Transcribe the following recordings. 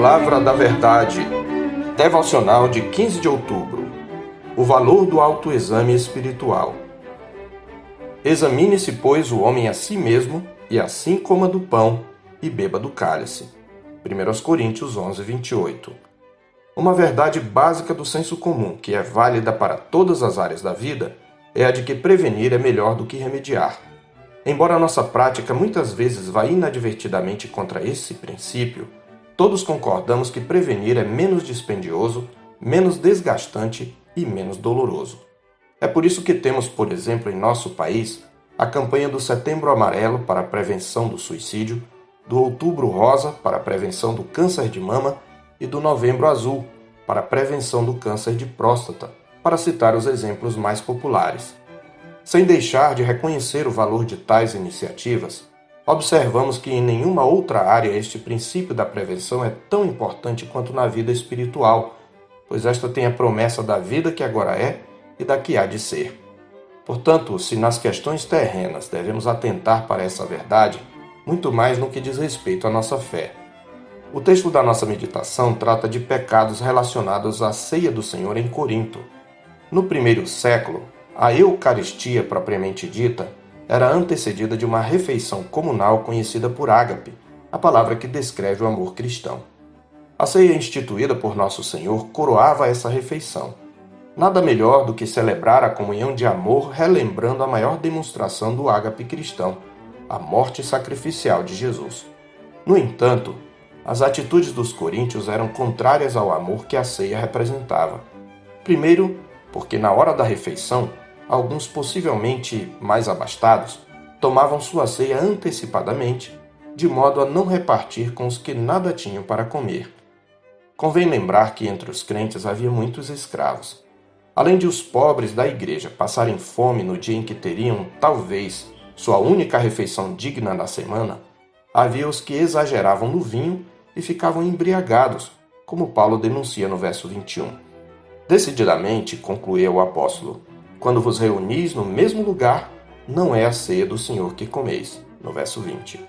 Palavra da Verdade, devocional de 15 de outubro. O valor do autoexame espiritual. Examine-se, pois, o homem a si mesmo, e assim coma do pão e beba do cálice. 1 Coríntios 11, 28. Uma verdade básica do senso comum, que é válida para todas as áreas da vida, é a de que prevenir é melhor do que remediar. Embora a nossa prática muitas vezes vá inadvertidamente contra esse princípio, todos concordamos que prevenir é menos dispendioso, menos desgastante e menos doloroso. É por isso que temos, por exemplo, em nosso país, a campanha do Setembro Amarelo para a prevenção do suicídio, do Outubro Rosa para a prevenção do câncer de mama e do Novembro Azul para a prevenção do câncer de próstata, para citar os exemplos mais populares. Sem deixar de reconhecer o valor de tais iniciativas, observamos que em nenhuma outra área este princípio da prevenção é tão importante quanto na vida espiritual, pois esta tem a promessa da vida que agora é e da que há de ser. Portanto, se nas questões terrenas devemos atentar para essa verdade, muito mais no que diz respeito à nossa fé. O texto da nossa meditação trata de pecados relacionados à ceia do Senhor em Corinto. No primeiro século, a Eucaristia propriamente dita era antecedida de uma refeição comunal conhecida por ágape, a palavra que descreve o amor cristão. A ceia instituída por Nosso Senhor coroava essa refeição. Nada melhor do que celebrar a comunhão de amor relembrando a maior demonstração do ágape cristão, a morte sacrificial de Jesus. No entanto, as atitudes dos coríntios eram contrárias ao amor que a ceia representava. Primeiro, porque na hora da refeição, alguns possivelmente mais abastados tomavam sua ceia antecipadamente, de modo a não repartir com os que nada tinham para comer. Convém lembrar que entre os crentes havia muitos escravos. Além de os pobres da igreja passarem fome no dia em que teriam, talvez, sua única refeição digna da semana, havia os que exageravam no vinho e ficavam embriagados, como Paulo denuncia no verso 21. Decididamente, concluía o apóstolo, quando vos reunis no mesmo lugar, não é a ceia do Senhor que comeis, no verso 20.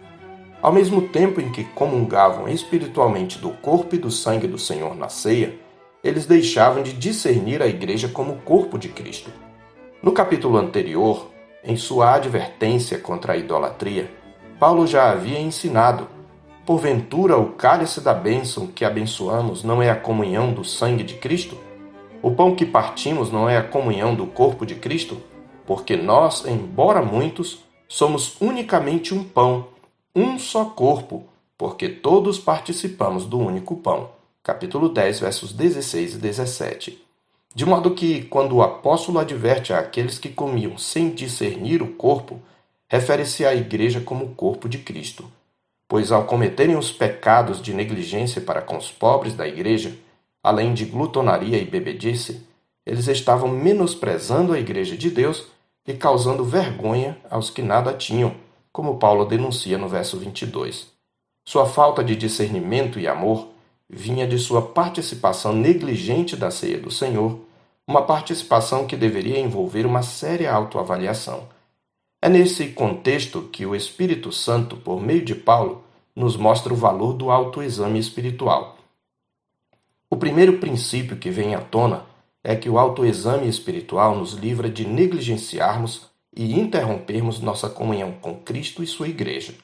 Ao mesmo tempo em que comungavam espiritualmente do corpo e do sangue do Senhor na ceia, eles deixavam de discernir a igreja como o corpo de Cristo. No capítulo anterior, em sua advertência contra a idolatria, Paulo já havia ensinado: porventura o cálice da bênção que abençoamos não é a comunhão do sangue de Cristo? O pão que partimos não é a comunhão do corpo de Cristo? Porque nós, embora muitos, somos unicamente um pão, um só corpo, porque todos participamos do único pão. Capítulo 10, versos 16 e 17. De modo que, quando o apóstolo adverte àqueles que comiam sem discernir o corpo, refere-se à igreja como o corpo de Cristo. Pois ao cometerem os pecados de negligência para com os pobres da igreja, além de glutonaria e bebedice, eles estavam menosprezando a igreja de Deus e causando vergonha aos que nada tinham, como Paulo denuncia no verso 22. Sua falta de discernimento e amor vinha de sua participação negligente da ceia do Senhor, uma participação que deveria envolver uma séria autoavaliação. É nesse contexto que o Espírito Santo, por meio de Paulo, nos mostra o valor do autoexame espiritual. O primeiro princípio que vem à tona é que o autoexame espiritual nos livra de negligenciarmos e interrompermos nossa comunhão com Cristo e sua igreja.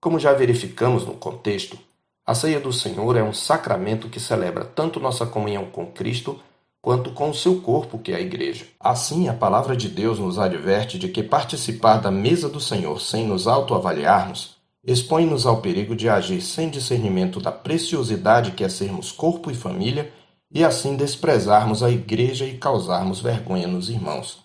Como já verificamos no contexto, a ceia do Senhor é um sacramento que celebra tanto nossa comunhão com Cristo quanto com o seu corpo, que é a igreja. Assim, a palavra de Deus nos adverte de que participar da mesa do Senhor sem nos autoavaliarmos expõe-nos ao perigo de agir sem discernimento da preciosidade que é sermos corpo e família e assim desprezarmos a igreja e causarmos vergonha nos irmãos.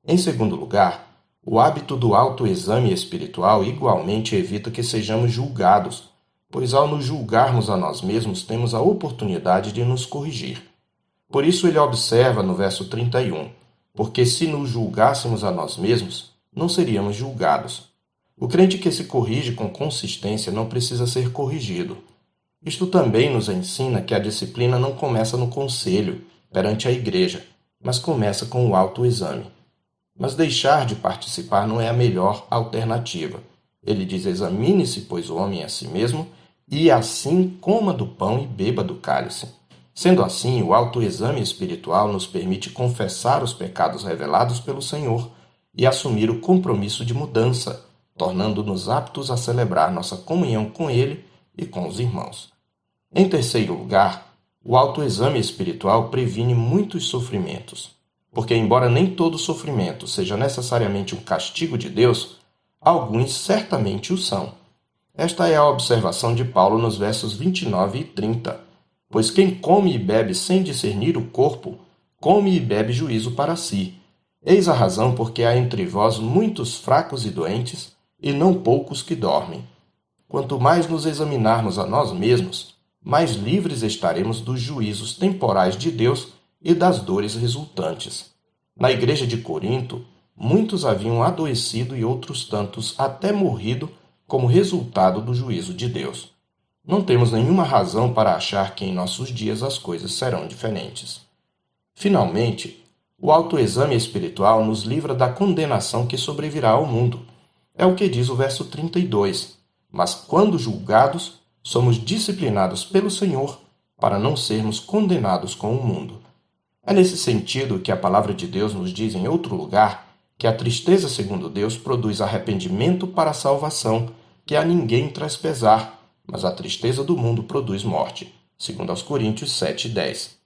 Em segundo lugar, o hábito do autoexame espiritual igualmente evita que sejamos julgados, pois ao nos julgarmos a nós mesmos temos a oportunidade de nos corrigir. Por isso ele observa no verso 31, porque se nos julgássemos a nós mesmos, não seríamos julgados. O crente que se corrige com consistência não precisa ser corrigido. Isto também nos ensina que a disciplina não começa no conselho, perante a igreja, mas começa com o autoexame. Mas deixar de participar não é a melhor alternativa. Ele diz: examine-se, pois, o homem a si mesmo, e assim coma do pão e beba do cálice. Sendo assim, o autoexame espiritual nos permite confessar os pecados revelados pelo Senhor e assumir o compromisso de mudança, tornando-nos aptos a celebrar nossa comunhão com Ele e com os irmãos. Em terceiro lugar, o autoexame espiritual previne muitos sofrimentos, porque, embora nem todo sofrimento seja necessariamente um castigo de Deus, alguns certamente o são. Esta é a observação de Paulo nos versos 29 e 30. Pois quem come e bebe sem discernir o corpo, come e bebe juízo para si. Eis a razão porque há entre vós muitos fracos e doentes, e não poucos que dormem. Quanto mais nos examinarmos a nós mesmos, mais livres estaremos dos juízos temporais de Deus e das dores resultantes. Na igreja de Corinto, muitos haviam adoecido e outros tantos até morrido como resultado do juízo de Deus. Não temos nenhuma razão para achar que em nossos dias as coisas serão diferentes. Finalmente, o autoexame espiritual nos livra da condenação que sobrevirá ao mundo. É o que diz o verso 32. Mas quando julgados, somos disciplinados pelo Senhor para não sermos condenados com o mundo. É nesse sentido que a palavra de Deus nos diz em outro lugar que a tristeza segundo Deus produz arrependimento para a salvação, que a ninguém traz pesar, mas a tristeza do mundo produz morte. 2 Coríntios 7:10.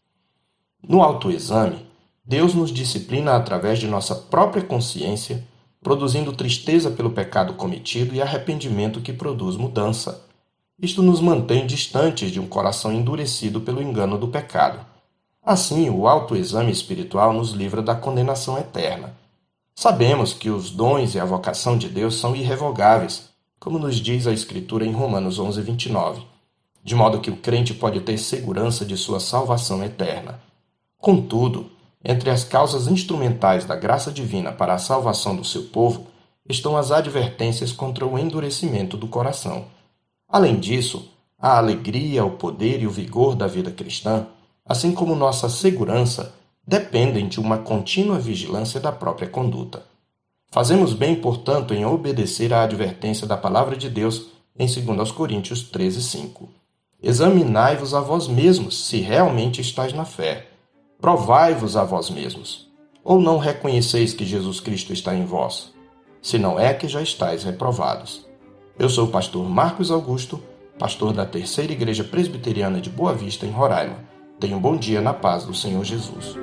No autoexame, Deus nos disciplina através de nossa própria consciência, produzindo tristeza pelo pecado cometido e arrependimento que produz mudança. Isto nos mantém distantes de um coração endurecido pelo engano do pecado. Assim, o autoexame espiritual nos livra da condenação eterna. Sabemos que os dons e a vocação de Deus são irrevogáveis, como nos diz a Escritura em Romanos 11:29, de modo que o crente pode ter segurança de sua salvação eterna. Contudo, entre as causas instrumentais da graça divina para a salvação do seu povo estão as advertências contra o endurecimento do coração. Além disso, a alegria, o poder e o vigor da vida cristã, assim como nossa segurança, dependem de uma contínua vigilância da própria conduta. Fazemos bem, portanto, em obedecer à advertência da palavra de Deus em 2 Coríntios 13:5. Examinai-vos a vós mesmos, se realmente estáis na fé. Provai-vos a vós mesmos. Ou não reconheceis que Jesus Cristo está em vós? Se não é que já estáis reprovados. Eu sou o pastor Marcos Augusto, pastor da Terceira Igreja Presbiteriana de Boa Vista, em Roraima. Tenha um bom dia na paz do Senhor Jesus.